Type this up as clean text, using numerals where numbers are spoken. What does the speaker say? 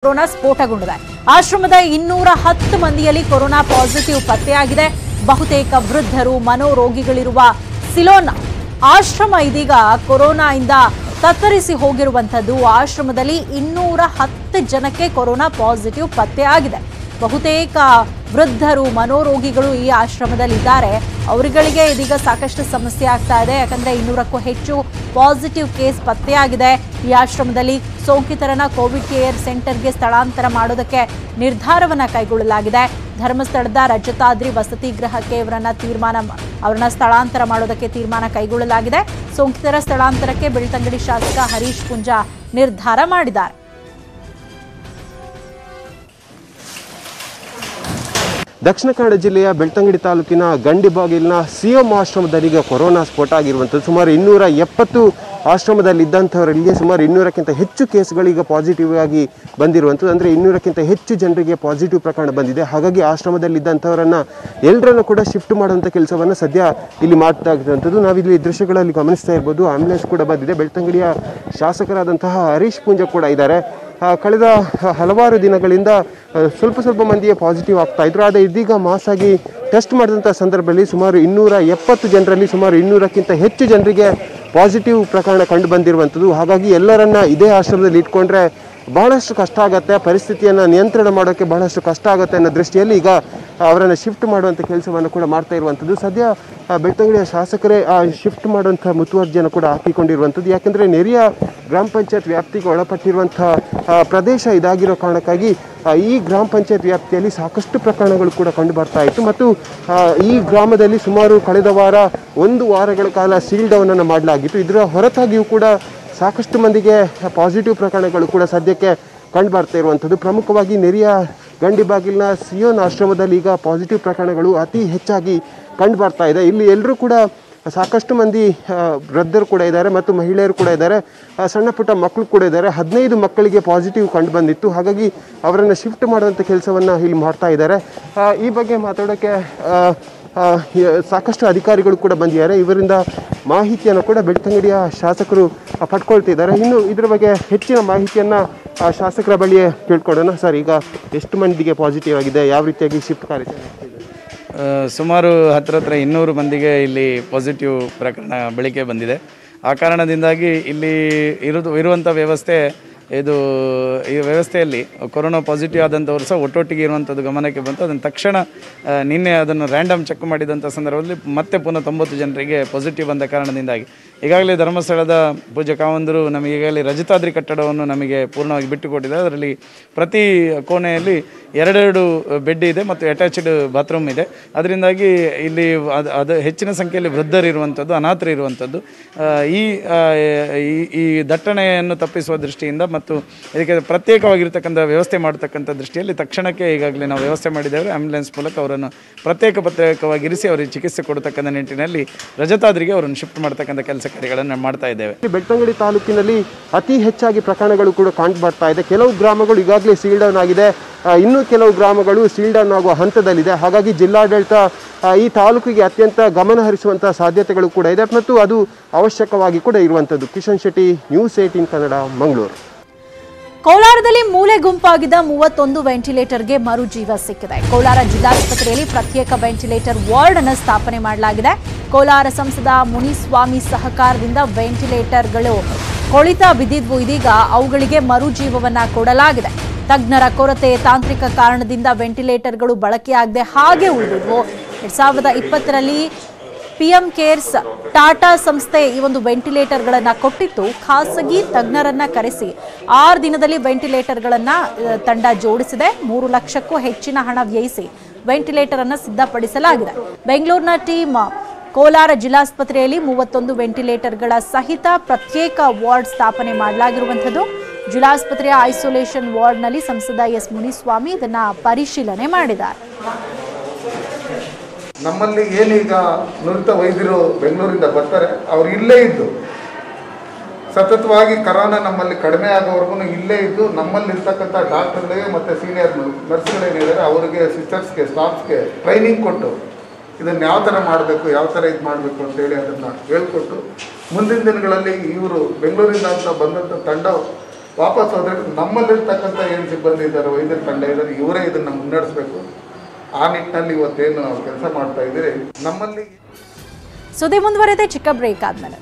Corona ಸ್ಫೋಟಗೊಂಡಿದೆ. ಆಶ್ರಮದ 210 ಮಂದಿಯಲ್ಲಿ corona positive ಪತ್ತೆಯಾಗಿದೆ. ಬಹುತೇಕ ವೃದ್ಧರು, ಮನೋರೋಗಿಗಳಿರುವ ಸಿಲೋನ್ ಆಶ್ರಮ ಇದೀಗ ಕೊರೋನಾದಿಂದ ತತ್ತರಿಸಿ ಹೋಗಿರುವಂತದ್ದು. ಆಶ್ರಮದಲ್ಲಿ 210 ಜನಕ್ಕೆ ಕೊರೋನಾ ಪಾಸಿಟಿವ್ ಪತ್ತೆಯಾಗಿದೆ. ಬಹುತೇಕ ವೃದ್ಧರು, ಮನೋರೋಗಿಗಳು ಈ ಆಶ್ರಮದಲ್ಲಿದ್ದಾರೆ. ಅವರುಗಳಿಗೆ ಇದೀಗ ಸಾಕಷ್ಟು ಸಮಸ್ಯೆ ಆಗ್ತಾ ಇದೆ. ಯಾಕಂದ್ರೆ 200ಕ್ಕೂ ಹೆಚ್ಚು ಪಾಸಿಟಿವ್ ಕೇಸ್ ಪತ್ತೆಯಾಗಿದೆ. ಈ ಆಶ್ರಮದಲ್ಲಿ ಸೋಂಕಿತರನ್ನ ಕೋವಿಡ್ ಕೇರ್ ಸೆಂಟರ್ಗೆ ಸ್ಥಳಾಂತರ ಮಾಡೋದಕ್ಕೆ ನಿರ್ಧಾರವನ್ನ ಕೈಗೊಳ್ಳಲಾಗಿದೆ. ಧರ್ಮಸ್ಥಳದ ರಜತಾದ್ರಿ ವಸತಿ ಗೃಹಕ್ಕೆ ಅವರನ್ನ ಸ್ಥಳಾಂತರ ಮಾಡೋದಕ್ಕೆ ತೀರ್ಮಾನ ಕೈಗೊಳ್ಳಲಾಗಿದೆ. ಸೋಂಕಿತರ ಸ್ಥಳಾಂತರಕ್ಕೆ ಬೆಳ್ತಂಗಡಿ ಶಾಸಕ ಹರೀಶ್ ಪುಂಜಾ ನಿರ್ಧಾರ ಮಾಡಿದ್ದಾರೆ. ದಕ್ಷಿಣ ಕನ್ನಡ ಜಿಲ್ಲೆಯ ಬೆಳ್ತಂಗಡಿ ತಾಲೂಕಿನ ಗಂಡಿಬಾಗಿಲಿನ ಸಿಎಂ ಆಶ್ರಮದಲ್ಲಿ ಈಗ ಕೊರೋನಾ ಸ್ಫೋಟ ಆಗಿರುವಂಥದ್ದು. ಸುಮಾರು 270 ಆಶ್ರಮದಲ್ಲಿದ್ದಂಥವರಲ್ಲಿ ಸುಮಾರು 200ಕ್ಕಿಂತ ಹೆಚ್ಚು ಕೇಸ್ಗಳೀಗ ಪಾಸಿಟಿವ್ ಆಗಿ ಬಂದಿರುವಂಥದ್ದು. ಅಂದರೆ 200ಕ್ಕಿಂತ ಹೆಚ್ಚು ಜನರಿಗೆ ಪಾಸಿಟಿವ್ ಪ್ರಕರಣ ಬಂದಿದೆ. ಹಾಗಾಗಿ ಆಶ್ರಮದಲ್ಲಿದ್ದಂಥವರನ್ನು ಎಲ್ಲರನ್ನು ಕೂಡ ಶಿಫ್ಟ್ ಮಾಡುವಂಥ ಕೆಲಸವನ್ನು ಸದ್ಯ ಇಲ್ಲಿ ಮಾಡ್ತಾ ಇರುವಂಥದ್ದು. ನಾವಿಲ್ಲಿ ದೃಶ್ಯಗಳಲ್ಲಿ ಗಮನಿಸ್ತಾ ಇರ್ಬೋದು. ಆಂಬ್ಯುಲೆನ್ಸ್ ಕೂಡ ಬಂದಿದೆ. ಬೆಳ್ತಂಗಡಿಯ ಶಾಸಕರಾದಂತಹ ಹರೀಶ್ ಪುಂಜಾ ಕೂಡ ಇದ್ದಾರೆ. ಕಳೆದ ಹಲವಾರು ದಿನಗಳಿಂದ ಸ್ವಲ್ಪ ಮಂದಿಗೆ ಪಾಸಿಟಿವ್ ಆಗ್ತಾ ಇದ್ರು. ಆದರೆ ಇದೀಗ ಮಾಸಾಗಿ ಟೆಸ್ಟ್ ಮಾಡಿದಂಥ ಸಂದರ್ಭದಲ್ಲಿ ಸುಮಾರು 270 ಜನರಲ್ಲಿ ಸುಮಾರು 200ಕ್ಕಿಂತ ಹೆಚ್ಚು ಜನರಿಗೆ ಪಾಸಿಟಿವ್ ಪ್ರಕರಣ ಕಂಡು ಬಂದಿರುವಂಥದ್ದು. ಹಾಗಾಗಿ ಎಲ್ಲರನ್ನ ಇದೇ ಆಶ್ರಮದಲ್ಲಿ ಇಟ್ಕೊಂಡ್ರೆ ಬಹಳಷ್ಟು ಕಷ್ಟ ಆಗುತ್ತೆ, ಪರಿಸ್ಥಿತಿಯನ್ನು ನಿಯಂತ್ರಣ ಮಾಡೋಕ್ಕೆ ಬಹಳಷ್ಟು ಕಷ್ಟ ಆಗುತ್ತೆ ಅನ್ನೋ ದೃಷ್ಟಿಯಲ್ಲಿ ಈಗ ಅವರನ್ನು ಶಿಫ್ಟ್ ಮಾಡುವಂಥ ಕೆಲಸವನ್ನು ಕೂಡ ಮಾಡ್ತಾ ಇರುವಂಥದ್ದು. ಸದ್ಯ ಬೆಳ್ತಂಗಡಿಯ ಶಾಸಕರೇ ಶಿಫ್ಟ್ ಮಾಡುವಂಥ ಮುತುವರ್ಜಿಯನ್ನು ಕೂಡ ಹಾಕಿಕೊಂಡಿರುವಂಥದ್ದು. ಯಾಕೆಂದರೆ ನೆರೆಯ ಗ್ರಾಮ ಪಂಚಾಯತ್ ವ್ಯಾಪ್ತಿಗೆ ಒಳಪಟ್ಟಿರುವಂಥ ಪ್ರದೇಶ ಇದಾಗಿರೋ ಕಾರಣಕ್ಕಾಗಿ ಈ ಗ್ರಾಮ ಪಂಚಾಯತ್ ವ್ಯಾಪ್ತಿಯಲ್ಲಿ ಸಾಕಷ್ಟು ಪ್ರಕರಣಗಳು ಕೂಡ ಕಂಡು ಬರ್ತಾ ಇತ್ತು. ಮತ್ತು ಈ ಗ್ರಾಮದಲ್ಲಿ ಸುಮಾರು ಕಳೆದ ವಾರ 1 ವಾರಗಳ ಕಾಲ ಸೀಲ್ ಡೌನನ್ನು ಮಾಡಲಾಗಿತ್ತು. ಇದರ ಹೊರತಾಗಿಯೂ ಕೂಡ ಸಾಕಷ್ಟು ಮಂದಿಗೆ ಪಾಸಿಟಿವ್ ಪ್ರಕರಣಗಳು ಕೂಡ ಸದ್ಯಕ್ಕೆ ಕಂಡು ಬರ್ತಾ ಇರುವಂಥದ್ದು. ಪ್ರಮುಖವಾಗಿ ನೆರೆಯ ಗಂಡಿಬಾಗಿಲಿನ ಸಿಯೋನ್ ಆಶ್ರಮದಲ್ಲಿ ಈಗ ಪಾಸಿಟಿವ್ ಪ್ರಕರಣಗಳು ಅತಿ ಹೆಚ್ಚಾಗಿ ಕಂಡು ಬರ್ತಾ ಇದೆ. ಇಲ್ಲಿ ಎಲ್ಲರೂ ಕೂಡ ಸಾಕಷ್ಟು ಮಂದಿ ವೃದ್ಧರು ಕೂಡ ಇದ್ದಾರೆ ಮತ್ತು ಮಹಿಳೆಯರು ಕೂಡ ಇದ್ದಾರೆ, ಸಣ್ಣ ಪುಟ್ಟ ಮಕ್ಕಳು ಕೂಡ ಇದ್ದಾರೆ. 15 ಮಕ್ಕಳಿಗೆ ಪಾಸಿಟಿವ್ ಕಂಡು ಬಂದಿತ್ತು. ಹಾಗಾಗಿ ಅವರನ್ನು ಶಿಫ್ಟ್ ಮಾಡುವಂಥ ಕೆಲಸವನ್ನು ಇಲ್ಲಿ ಮಾಡ್ತಾ ಇದ್ದಾರೆ. ಈ ಬಗ್ಗೆ ಮಾತಾಡೋಕ್ಕೆ ಸಾಕಷ್ಟು ಅಧಿಕಾರಿಗಳು ಕೂಡ ಬಂದಿದ್ದಾರೆ. ಇವರಿಂದ ಮಾಹಿತಿಯನ್ನು ಕೂಡ ಬೆಳ್ತಂಗಡಿಯ ಶಾಸಕರು ಪಡ್ಕೊಳ್ತಿದ್ದಾರೆ. ಇನ್ನು ಇದರ ಬಗ್ಗೆ ಹೆಚ್ಚಿನ ಮಾಹಿತಿಯನ್ನು ಶಾಸಕರ ಬಳಿಯೇ ಕೇಳ್ಕೊಡೋಣ. ಸರ್, ಈಗ ಎಷ್ಟು ಮಂದಿಗೆ ಪಾಸಿಟಿವ್ ಆಗಿದೆ, ಯಾವ ರೀತಿಯಾಗಿ ಶಿಫ್ಟ್ ಕಾರ್ಯಾಚರಣೆ? ಸುಮಾರು ಹತ್ತಿರ 200 ಮಂದಿಗೆ ಇಲ್ಲಿ ಪಾಸಿಟಿವ್ ಪ್ರಕರಣ ಬೆಳಗ್ಗೆ ಬಂದಿದೆ. ಆ ಕಾರಣದಿಂದಾಗಿ ಇಲ್ಲಿ ಇರುವಂಥ ವ್ಯವಸ್ಥೆ ಈ ವ್ಯವಸ್ಥೆಯಲ್ಲಿ ಕೊರೋನಾ ಪಾಸಿಟಿವ್ ಆದಂಥವ್ರು ಸಹ ಒಟ್ಟೊಟ್ಟಿಗೆ ಇರುವಂಥದ್ದು ಗಮನಕ್ಕೆ ಬಂತು. ಅದನ್ನು ತಕ್ಷಣ ನಿನ್ನೆ ಅದನ್ನು ರ್ಯಾಂಡಮ್ ಚೆಕ್ ಮಾಡಿದಂಥ ಸಂದರ್ಭದಲ್ಲಿ ಮತ್ತೆ ಪುನಃ 90 ಜನರಿಗೆ ಪಾಸಿಟಿವ್ ಬಂದ ಕಾರಣದಿಂದಾಗಿ ಈಗಾಗಲೇ ಧರ್ಮಸ್ಥಳದ ಪೂಜ್ಯ ಕಾವಂದರು ನಮಗೆ ಈಗಾಗಲೇ ರಜತಾದ್ರಿ ಕಟ್ಟಡವನ್ನು ನಮಗೆ ಪೂರ್ಣವಾಗಿ ಬಿಟ್ಟುಕೊಟ್ಟಿದ್ದಾರೆ. ಅದರಲ್ಲಿ ಪ್ರತಿ ಕೋಣೆಯಲ್ಲಿ 2 ಬೆಡ್ ಇದೆ ಮತ್ತು ಅಟ್ಯಾಚ್ಡ್ ಬಾತ್ರೂಮ್ ಇದೆ. ಅದರಿಂದಾಗಿ ಇಲ್ಲಿ ಅದು ಹೆಚ್ಚಿನ ಸಂಖ್ಯೆಯಲ್ಲಿ ವೃದ್ಧರಿರುವಂಥದ್ದು, ಅನಾಥರು ಇರುವಂಥದ್ದು. ಈ ದಟ್ಟಣೆಯನ್ನು ತಪ್ಪಿಸುವ ದೃಷ್ಟಿಯಿಂದ ಮತ್ತು ಇದಕ್ಕೆ ಪ್ರತ್ಯೇಕವಾಗಿರ್ತಕ್ಕಂಥ ವ್ಯವಸ್ಥೆ ಮಾಡತಕ್ಕಂಥ ದೃಷ್ಟಿಯಲ್ಲಿ ತಕ್ಷಣಕ್ಕೆ ಈಗಾಗಲೇ ನಾವು ವ್ಯವಸ್ಥೆ ಮಾಡಿದ್ದೇವೆ. ಆಂಬ್ಯುಲೆನ್ಸ್ ಮೂಲಕ ಅವರನ್ನು ಪ್ರತ್ಯೇಕವಾಗಿರಿಸಿ ಅವರಿಗೆ ಚಿಕಿತ್ಸೆ ಕೊಡತಕ್ಕಂಥ ನಿಟ್ಟಿನಲ್ಲಿ ರಜತಾದ್ರಿಗೆ ಅವರನ್ನು ಶಿಫ್ಟ್ ಮಾಡ್ತಕ್ಕಂಥ ಕೆಲಸ ಕಾರ್ಯಗಳನ್ನು ಮಾಡ್ತಾ ಇದ್ದೇವೆ. ಬೆಳ್ತಂಗಡಿ ತಾಲೂಕಿನಲ್ಲಿ ಅತಿ ಹೆಚ್ಚಾಗಿ ಪ್ರಕರಣಗಳು ಕೂಡ ಕಂಡು ಬರ್ತಾ ಇದೆ. ಕೆಲವು ಗ್ರಾಮಗಳು ಈಗಾಗಲೇ ಸೀಲ್ ಡೌನ್ ಆಗಿದೆ, ಇನ್ನೂ ಕೆಲವು ಗ್ರಾಮಗಳು ಸೀಲ್ ಡೌನ್ ಆಗುವ ಹಂತದಲ್ಲಿದೆ. ಹಾಗಾಗಿ ಜಿಲ್ಲಾಡಳಿತ ಈ ತಾಲೂಕಿಗೆ ಅತ್ಯಂತ ಗಮನ ಹರಿಸುವಂಥ ಸಾಧ್ಯತೆಗಳು ಕೂಡ ಇದೆ ಮತ್ತು ಅದು ಅವಶ್ಯಕವಾಗಿ ಕೂಡ ಇರುವಂಥದ್ದು. ಕಿಶನ್ ಶೆಟ್ಟಿ, ನ್ಯೂಸ್ 18 ಕನ್ನಡ, ಮಂಗಳೂರು. ಕೋಲಾರದಲ್ಲಿ ಮೂಲೆ ಗುಂಪಾಗಿದ್ದ 31 ವೆಂಟಿಲೇಟರ್ಗೆ ಮರುಜೀವ ಸಿಕ್ಕಿದೆ. ಕೋಲಾರ ಜಿಲ್ಲಾಸ್ಪತ್ರೆಯಲ್ಲಿ ಪ್ರತ್ಯೇಕ ವೆಂಟಿಲೇಟರ್ ವಾರ್ಡ್ ಅನ್ನು ಸ್ಥಾಪನೆ ಮಾಡಲಾಗಿದೆ. ಕೋಲಾರ ಸಂಸದ ಮುನಿಸ್ವಾಮಿ ಸಹಕಾರದಿಂದ ವೆಂಟಿಲೇಟರ್ಗಳು ಕೊಳಿತ ಬಿದ್ದಿದ್ವು. ಇದೀಗ ಅವುಗಳಿಗೆ ಮರುಜೀವವನ್ನ ಕೊಡಲಾಗಿದೆ. ತಜ್ಞರ ಕೊರತೆ, ತಾಂತ್ರಿಕ ಕಾರಣದಿಂದ ವೆಂಟಿಲೇಟರ್ಗಳು ಬಳಕೆಯಾಗದೆ ಹಾಗೆ ಉಳಿದಿದ್ವು. 2020ರಲ್ಲಿ PM ಕೇರ್ಸ್ ಟಾಟಾ ಸಂಸ್ಥೆ ಈ ಒಂದು ವೆಂಟಿಲೇಟರ್ಗಳನ್ನು ಕೊಟ್ಟಿತ್ತು. ಖಾಸಗಿ ತಜ್ಞರನ್ನ ಕರೆಸಿ 6 ದಿನದಲ್ಲಿ ವೆಂಟಿಲೇಟರ್ಗಳನ್ನು ತಂಡ ಜೋಡಿಸಿದೆ. 3 ಲಕ್ಷಕ್ಕೂ ಹೆಚ್ಚಿನ ಹಣ ವ್ಯಯಿಸಿ ವೆಂಟಿಲೇಟರ್ ಅನ್ನು ಸಿದ್ಧಪಡಿಸಲಾಗಿದೆ. ಬೆಂಗಳೂರಿನ ಟೀಮ್ ಕೋಲಾರ ಜಿಲ್ಲಾಸ್ಪತ್ರೆಯಲ್ಲಿ 31 ವೆಂಟಿಲೇಟರ್ಗಳ ಸಹಿತ ಪ್ರತ್ಯೇಕ ವಾರ್ಡ್ ಸ್ಥಾಪನೆ ಮಾಡಲಾಗಿರುವಂಥದ್ದು. ಜಿಲ್ಲಾಸ್ಪತ್ರೆಯ ಐಸೋಲೇಷನ್ ವಾರ್ಡ್ನಲ್ಲಿ ಸಂಸದ S ಮುನಿಸ್ವಾಮಿ ಇದನ್ನ ಪರಿಶೀಲನೆ ಮಾಡಿದ್ದಾರೆ. ನಮ್ಮಲ್ಲಿ ಏನೀಗ ನುರಿತ ವೈದ್ಯರು ಬೆಂಗಳೂರಿಂದ ಬರ್ತಾರೆ, ಅವ್ರು ಇಲ್ಲೇ ಇದ್ದು ಸತತವಾಗಿ ಕರೋನಾ ನಮ್ಮಲ್ಲಿ ಕಡಿಮೆ ಆಗೋವರೆಗೂ ಇಲ್ಲೇ ಇದ್ದು ನಮ್ಮಲ್ಲಿರ್ತಕ್ಕಂಥ ಡಾಕ್ಟರ್ಗಳಿಗೆ ಮತ್ತು ಸೀನಿಯರ್ ನರ್ಸ್ಗಳೇನಿದ್ದಾರೆ ಅವರಿಗೆ, ಸಿಸ್ಟರ್ಸ್ಗೆ, ಸ್ಟಾಫ್ಸ್ಗೆ ಟ್ರೈನಿಂಗ್ ಕೊಟ್ಟು ಇದನ್ನು ಯಾವ ಥರ ಮಾಡಬೇಕು, ಯಾವ ಥರ ಇದು ಮಾಡಬೇಕು ಅಂತೇಳಿ ಅದನ್ನು ಹೇಳ್ಕೊಟ್ಟು ಮುಂದಿನ ದಿನಗಳಲ್ಲಿ ಇವರು ಬೆಂಗಳೂರಿಂದ ಅಂತ ಬಂದಂಥ ತಂಡ ವಾಪಸ್ ಹೋದರೆ ನಮ್ಮಲ್ಲಿರ್ತಕ್ಕಂಥ ಏನು ಸಿಬ್ಬಂದಿ ಇದ್ದಾರೆ, ವೈದ್ಯರ ತಂಡ ಇದ್ದಾರೆ, ಇವರೇ ಇದನ್ನು ಮುನ್ನಡೆಸಬೇಕು. ಆ ನಿಟ್ಟಿನಲ್ಲಿ ಇವತ್ತೇನು ಕೆಲಸ ಮಾಡ್ತಾ ಇದ್ದೀರಿ. ನಮ್ಮಲ್ಲಿ ಸುದ್ದಿ ಮುಂದುವರೆದೆ, ಚಿಕ್ಕ ಬ್ರೇಕ್ ಆದ್ಮೇಲೆ.